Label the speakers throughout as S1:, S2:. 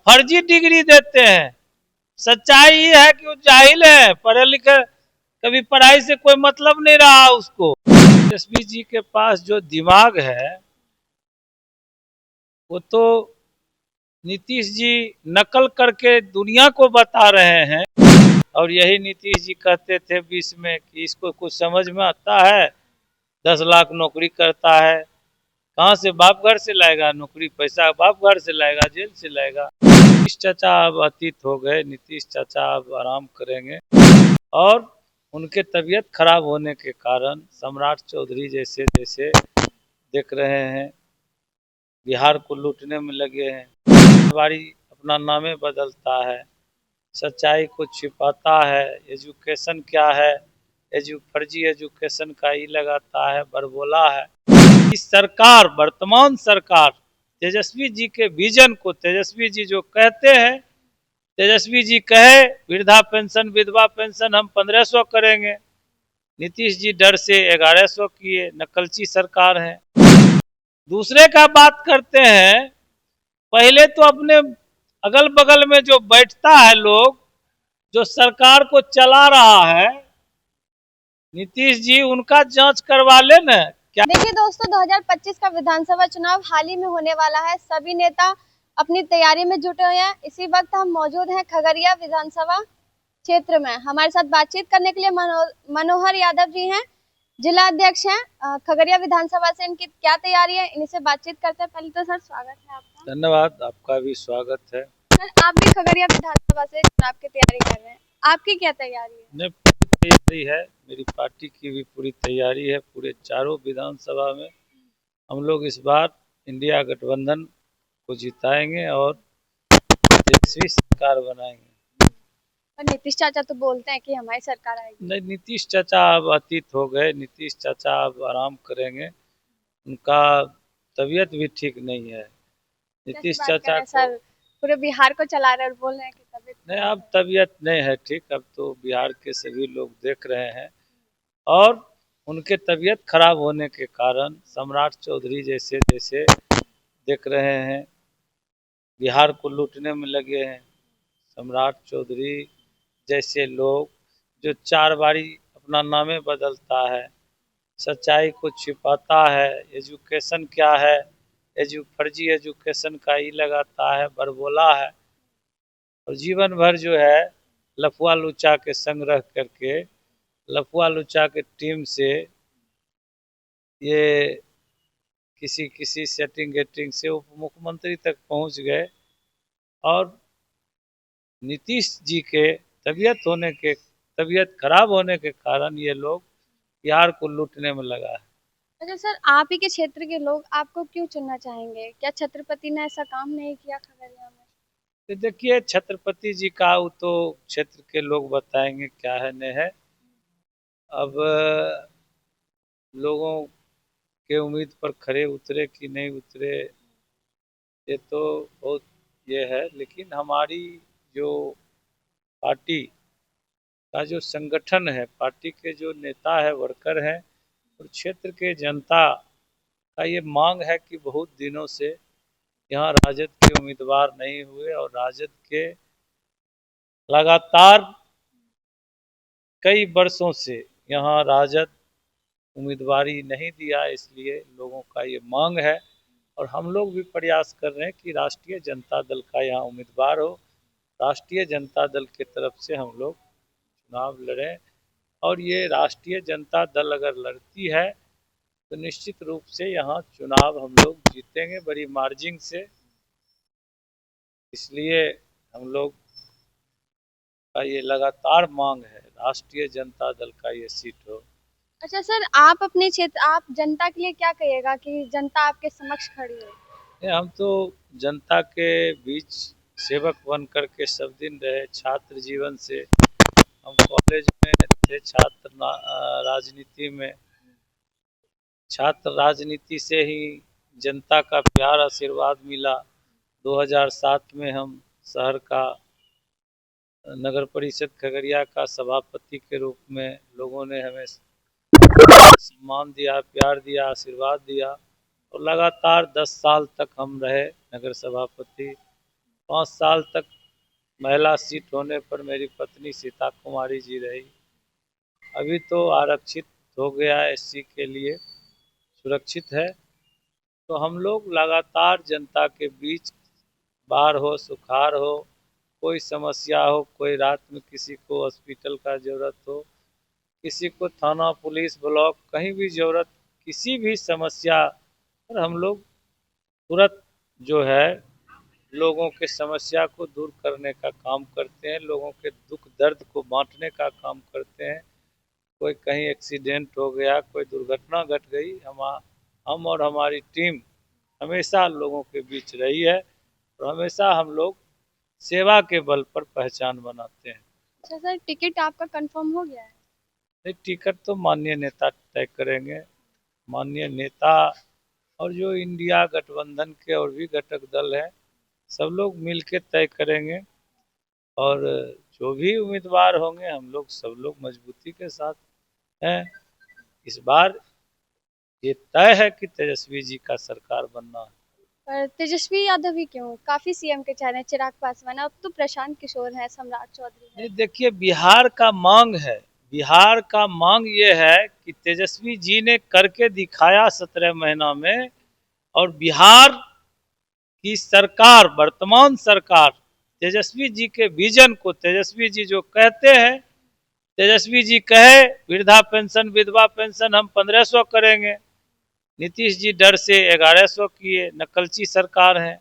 S1: फर्जी डिग्री देते हैं। सच्चाई ये है कि वो जाहिल है, पढ़े लिखे, कभी पढ़ाई से कोई मतलब नहीं रहा उसको। तेजस्वी जी के पास जो दिमाग है वो तो नीतीश जी नकल करके दुनिया को बता रहे हैं। और यही नीतीश जी कहते थे 20 में कि इसको कुछ समझ में आता है, 10 लाख नौकरी करता है, कहाँ से बाप घर से लाएगा नौकरी, पैसा बाप घर से लाएगा, जेल से लाएगा। नीतीश चाचा अब अतीत हो गए, नीतीश चाचा अब आराम करेंगे। और उनके तबीयत खराब होने के कारण सम्राट चौधरी जैसे जैसे देख रहे हैं बिहार को लूटने में लगे हैं। बारी अपना नामे बदलता है, सच्चाई को छिपाता है, एजुकेशन क्या है, फर्जी एजुकेशन का ही लगाता है, बरबोला है। इस सरकार, वर्तमान सरकार तेजस्वी जी के विजन को, तेजस्वी जी जो कहते हैं, तेजस्वी जी कहे वृद्धा पेंशन विधवा पेंशन हम 1500 करेंगे, नीतीश जी डर से 1100 किए, नकलची सरकार है। दूसरे का बात करते हैं, पहले तो अपने अगल बगल में जो बैठता है लोग, जो सरकार को चला रहा है, नीतीश जी उनका जांच करवा ले न। क्या
S2: देखिए दोस्तों, 2025 का विधानसभा चुनाव हाल ही में होने वाला है। सभी नेता अपनी तैयारी में जुटे हुए हैं। इसी वक्त हम मौजूद हैं खगड़िया विधानसभा क्षेत्र में। हमारे साथ बातचीत करने के लिए मनोहर यादव जी हैं, जिला अध्यक्ष हैं खगड़िया विधानसभा से। इनकी क्या तैयारी है, इनसे बातचीत करते हैं। पहले तो सर स्वागत है आपका।
S1: धन्यवाद, आपका भी स्वागत है।
S2: सर, आप भी खगड़िया विधानसभा से चुनाव की तैयारी कर रहे हैं, आपकी क्या तैयारी है?
S1: नहीं, पूरी तैयारी है, मेरी पार्टी की भी पूरी तैयारी है। पूरे चारों विधानसभा में हम लोग इस बार इंडिया गठबंधन को जिताएंगे और तेजस्वी सरकार बनाएंगे।
S2: और नीतीश चाचा तो बोलते हैं कि हमारी सरकार आएगी।
S1: नहीं, नीतीश चाचा अब अतीत हो गए, नीतीश चाचा अब आराम करेंगे, उनका तबीयत भी ठीक नहीं है। नीतीश चाचा को
S2: सर पूरे बिहार को चला रहे और बोल रहे हैं कि तबीयत
S1: नहीं,
S2: खराब
S1: अब
S2: है।
S1: तबीयत नहीं है ठीक। अब तो बिहार के सभी लोग देख रहे हैं और उनके तबीयत खराब होने के कारण सम्राट चौधरी जैसे जैसे देख रहे हैं बिहार को लूटने में लगे हैं। सम्राट चौधरी जैसे लोग जो 4 बारी अपना नामे बदलता है, सच्चाई को छिपाता है, एजुकेशन क्या है, फर्जी एजुकेशन का ही लगाता है, बरबोला है। और जीवन भर जो है लफुआ लुचा के संग रह करके, लफुआ लुचा के टीम से ये किसी किसी सेटिंग गेटिंग से उप मुख्यमंत्री तक पहुंच गए। और नीतीश जी के तबीयत खराब होने के कारण ये लोग बिहार को लूटने में लगा है।
S2: अच्छा सर, आप ही के क्षेत्र के लोग आपको क्यों चुनना चाहेंगे? क्या छत्रपति ने ऐसा काम नहीं किया खगड़िया में?
S1: तो देखिए, छत्रपति जी का वो तो क्षेत्र के लोग बताएंगे क्या है नहीं है। अब लोगों के उम्मीद पर खरे उतरे कि नहीं उतरे, ये तो बहुत ये है। लेकिन हमारी जो पार्टी का जो संगठन है, पार्टी के जो नेता है, वर्कर हैं, और क्षेत्र के जनता का ये मांग है कि बहुत दिनों से यहाँ राजद के उम्मीदवार नहीं हुए और राजद के लगातार कई वर्षों से यहाँ राजद उम्मीदवारी नहीं दिया, इसलिए लोगों का ये मांग है। और हम लोग भी प्रयास कर रहे हैं कि राष्ट्रीय जनता दल का यहाँ उम्मीदवार हो, राष्ट्रीय जनता दल की तरफ से हम लोग चुनाव लड़ें। और ये राष्ट्रीय जनता दल अगर लड़ती है तो निश्चित रूप से यहाँ चुनाव हम लोग जीतेंगे बड़ी मार्जिन से। इसलिए हम लोग का ये लगातार मांग है राष्ट्रीय जनता दल का ये सीट हो।
S2: अच्छा सर, आप अपने क्षेत्र, आप जनता के लिए क्या कहिएगा कि जनता आपके समक्ष खड़ी हो?
S1: हम तो जनता के बीच सेवक बन करके सब दिन रहे। छात्र जीवन से हम कॉलेज में थे, राजनीति में, छात्र राजनीति से ही जनता का प्यार आशीर्वाद मिला। 2007 में हम शहर का नगर परिषद खगड़िया का सभापति के रूप में लोगों ने हमें सम्मान दिया, प्यार दिया, आशीर्वाद दिया। और लगातार 10 साल तक हम रहे नगर सभापति। 5 साल तक महिला सीट होने पर मेरी पत्नी सीता कुमारी जी रही। अभी तो आरक्षित हो गया एससी के लिए, सुरक्षित है। तो हम लोग लगातार जनता के बीच, बाढ़ हो सुखाड़ हो, कोई समस्या हो, कोई रात में किसी को हॉस्पिटल का ज़रूरत हो, किसी को थाना पुलिस ब्लॉक कहीं भी ज़रूरत, किसी भी समस्या पर हम लोग तुरंत जो है लोगों के समस्या को दूर करने का काम करते हैं, लोगों के दुख दर्द को बांटने का काम करते हैं। कोई कहीं एक्सीडेंट हो गया, कोई दुर्घटना घट गई, हम और हमारी टीम हमेशा लोगों के बीच रही है और हमेशा हम लोग सेवा के बल पर पहचान बनाते हैं।
S2: अच्छा सर, टिकट आपका कंफर्म हो गया है?
S1: नहीं, टिकट तो माननीय नेता तय करेंगे। माननीय नेता और जो इंडिया गठबंधन के और भी घटक दल हैं, सब लोग मिल के तय करेंगे और जो भी उम्मीदवार होंगे हम लोग सब लोग मजबूती के साथ हैं। इस बार ये तय है कि तेजस्वी जी का सरकार बनना है।
S2: पर तेजस्वी यादव ही क्यों? काफी सीएम के चेहरे हैं, चिराग पासवान, अब तो प्रशांत किशोर है, सम्राट चौधरी है।
S1: नहीं, देखिए बिहार का मांग है, बिहार का मांग ये है कि तेजस्वी जी ने करके दिखाया 17 महीना में, और बिहार की सरकार, वर्तमान सरकार तेजस्वी जी के विजन को, तेजस्वी जी जो कहते हैं, तेजस्वी जी कहे वृद्धा पेंशन विधवा पेंशन हम 1500 करेंगे, नीतीश जी डर से 1100 किए, नकलची सरकार है।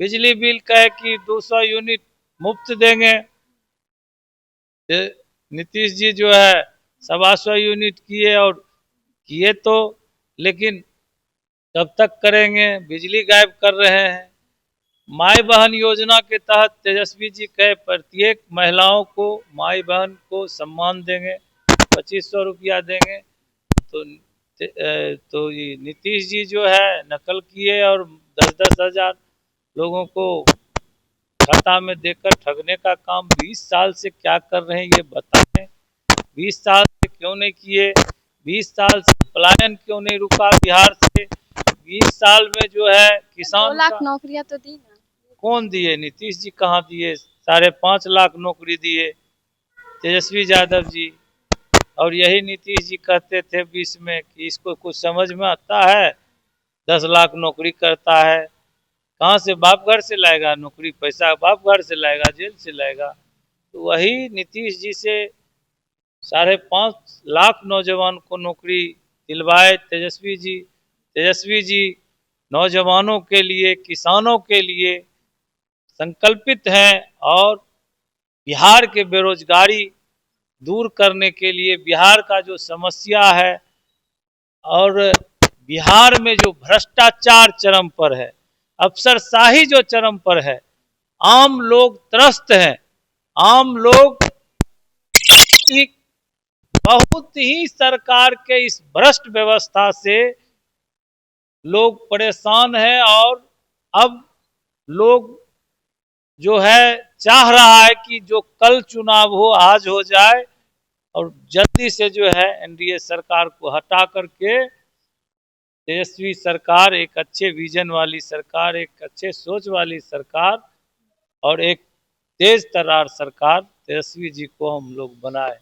S1: बिजली बिल कहे कि 200 यूनिट मुफ्त देंगे, नीतीश जी जो है 125 यूनिट किए, और किए तो, लेकिन कब तक करेंगे, बिजली गायब कर रहे हैं। माई बहन योजना के तहत तेजस्वी जी कहे प्रत्येक महिलाओं को, माई बहन को सम्मान देंगे, 2500 रुपया देंगे। तो ये नीतीश जी जो है नकल किए और 10-10 हजार लोगों को खाता में देकर ठगने का काम 20 साल से क्या कर रहे हैं ये बताएं। 20 साल से क्यों नहीं किए, 20 साल से पलायन क्यों नहीं रुका बिहार से, 20 साल में जो है
S2: 2
S1: किसान
S2: लाख
S1: का
S2: नौकरियां तो दी ना।
S1: कौन दिए, नीतीश जी कहाँ दिए, 5.5 लाख नौकरी दिए तेजस्वी यादव जी। और यही नीतीश जी कहते थे 20 में कि इसको कुछ समझ में आता है, 10 लाख नौकरी करता है, कहाँ से बाप घर से लाएगा नौकरी, पैसा बाप घर से लाएगा, जेल से लाएगा। तो वही नीतीश जी से 5.5 लाख नौजवान को नौकरी दिलवाए तेजस्वी जी। तेजस्वी जी नौजवानों के लिए, किसानों के लिए संकल्पित हैं और बिहार के बेरोजगारी दूर करने के लिए, बिहार का जो समस्या है और बिहार में जो भ्रष्टाचार चरम पर है, अफसरशाही जो चरम पर है, आम लोग त्रस्त हैं, आम लोग बहुत ही सरकार के इस भ्रष्ट व्यवस्था से लोग परेशान हैं। और अब लोग जो है चाह रहा है कि जो कल चुनाव हो आज हो जाए और जल्दी से जो है एनडीए सरकार को हटा करके तेजस्वी सरकार, एक अच्छे विजन वाली सरकार, एक अच्छे सोच वाली सरकार और एक तेज तर्रार सरकार तेजस्वी जी को हम लोग बनाए।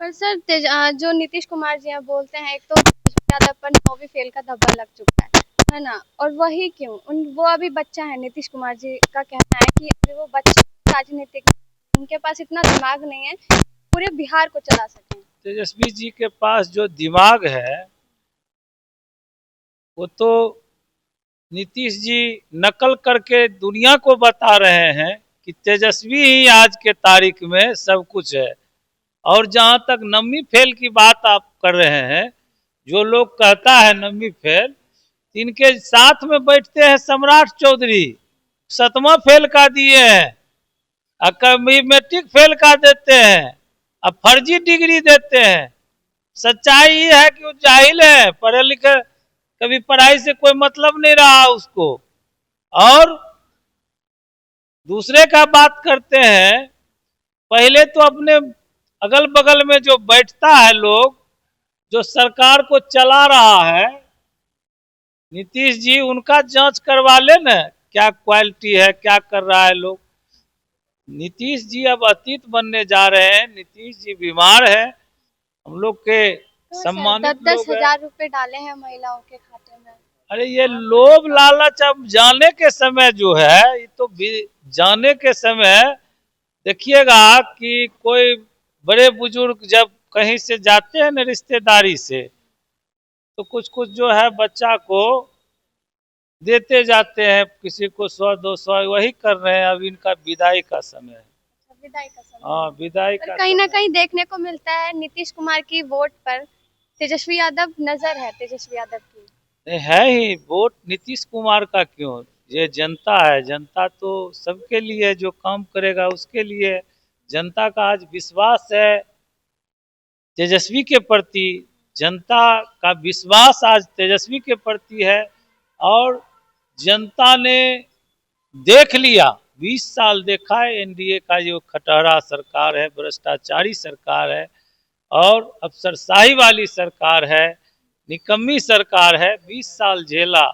S2: पर सर जो नीतीश कुमार जी हैं बोलते हैं, एक तो तेजस्वी यादव पर 9वीं फेल का धब्बा लग चुका है ना, और वही क्यों, वो अभी बच्चा है। नीतीश कुमार जी का कहना है कि अभी वो बच्चा, राजनीतिक, उनके पास इतना दिमाग नहीं है पूरे बिहार को चला सकें।
S1: तेजस्वी जी के पास जो दिमाग है वो तो नीतीश जी नकल करके दुनिया को बता रहे हैं कि तेजस्वी ही आज के तारीख में सब कुछ है। और जहां तक नम्मी फेल की बात आप कर रहे हैं, जो लोग कहता है नम्मी फेल, इनके साथ में बैठते हैं सम्राट चौधरी, 7वां फेल का दिए हैं, कभी मैट्रिक फेल का देते हैं, अब फर्जी डिग्री देते हैं। सच्चाई ये है कि वो जाहिल है, पढ़े लिखे, कभी पढ़ाई से कोई मतलब नहीं रहा उसको। और दूसरे का बात करते हैं, पहले तो अपने अगल बगल में जो बैठता है लोग, जो सरकार को चला रहा है नीतीश जी, उनका जांच करवा ले न क्या क्वालिटी है, क्या कर रहा है लोग। नीतीश जी अब अतीत बनने जा रहे हैं। नीतीश जी बीमार है, हम लोग के
S2: तो सर
S1: सम्मानित
S2: 10-10
S1: लोग हैं।
S2: हजार रुपए डाले हैं महिलाओं के खाते में।
S1: अरे ये लोभ लालच अब जाने के समय जो है, ये तो जाने के समय देखिएगा कि कोई बड़े बुजुर्ग जब कहीं से जाते हैं ना रिश्तेदारी से, तो कुछ कुछ जो है बच्चा को देते जाते हैं, किसी को 100-200, वही कर रहे हैं। अब इनका विदाई का समय है।
S2: विदाई का समय
S1: हाँ, विदाई
S2: पर
S1: का
S2: कहीं ना
S1: समय
S2: कहीं देखने को मिलता है नीतीश कुमार की वोट पर तेजस्वी यादव नजर है, तेजस्वी यादव की।
S1: नहीं है ही। वोट नीतीश कुमार का क्यों, ये जनता है। जनता तो सबके लिए, जो काम करेगा उसके लिए। जनता का आज विश्वास है तेजस्वी के प्रति। जनता का विश्वास आज तेजस्वी के प्रति है। और जनता ने देख लिया, 20 साल देखा है एनडीए का जो खटहरा सरकार है, भ्रष्टाचारी सरकार है और अफसरशाही वाली सरकार है, निकम्मी सरकार है। 20 साल झेला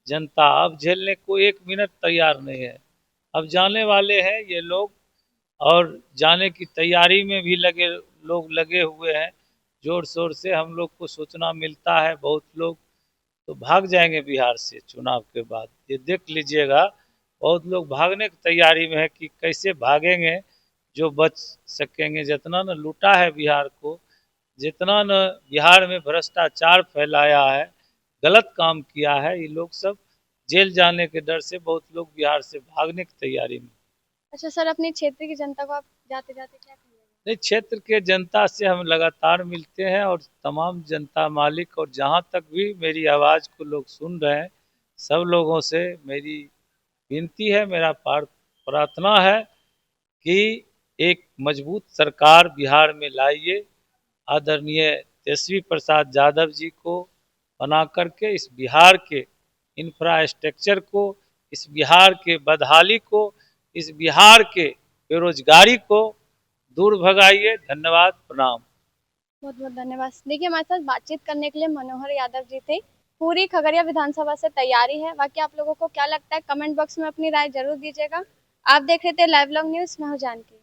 S1: जनता, अब झेलने को 1 मिनट तैयार नहीं है। अब जाने वाले हैं ये लोग, और जाने की तैयारी में भी लोग लगे हुए हैं जोर शोर से। हम लोग को सूचना मिलता है बहुत लोग तो भाग जाएंगे बिहार से चुनाव के बाद, ये देख लीजिएगा। बहुत लोग भागने की तैयारी में है कि कैसे भागेंगे, जो बच सकेंगे। जितना न लूटा है बिहार को, जितना न बिहार में भ्रष्टाचार फैलाया है, गलत काम किया है, ये लोग सब जेल जाने के डर से बहुत लोग बिहार से भागने की तैयारी में।
S2: अच्छा सर, अपने क्षेत्र की जनता को आप जाते जाते क्या कहेंगे?
S1: नहीं, क्षेत्र के जनता से हम लगातार मिलते हैं और तमाम जनता मालिक, और जहाँ तक भी मेरी आवाज़ को लोग सुन रहे हैं, सब लोगों से मेरी विनती है, मेरा प्रार्थना है कि एक मजबूत सरकार बिहार में लाइए। आदरणीय तेजस्वी प्रसाद यादव जी को बना करके इस बिहार के इंफ्रास्ट्रक्चर को, इस बिहार के बदहाली को, इस बिहार के बेरोजगारी को दूर भगाइए। धन्यवाद, प्रणाम।
S2: बहुत बहुत धन्यवाद। देखिए, हमारे साथ बातचीत करने के लिए मनोहर यादव जी थे। पूरी खगड़िया विधानसभा से तैयारी है। बाकी आप लोगों को क्या लगता है, कमेंट बॉक्स में अपनी राय जरूर दीजिएगा। आप देख रहे थे लाइव लॉन्ग न्यूज, मैं हूँ जानकी।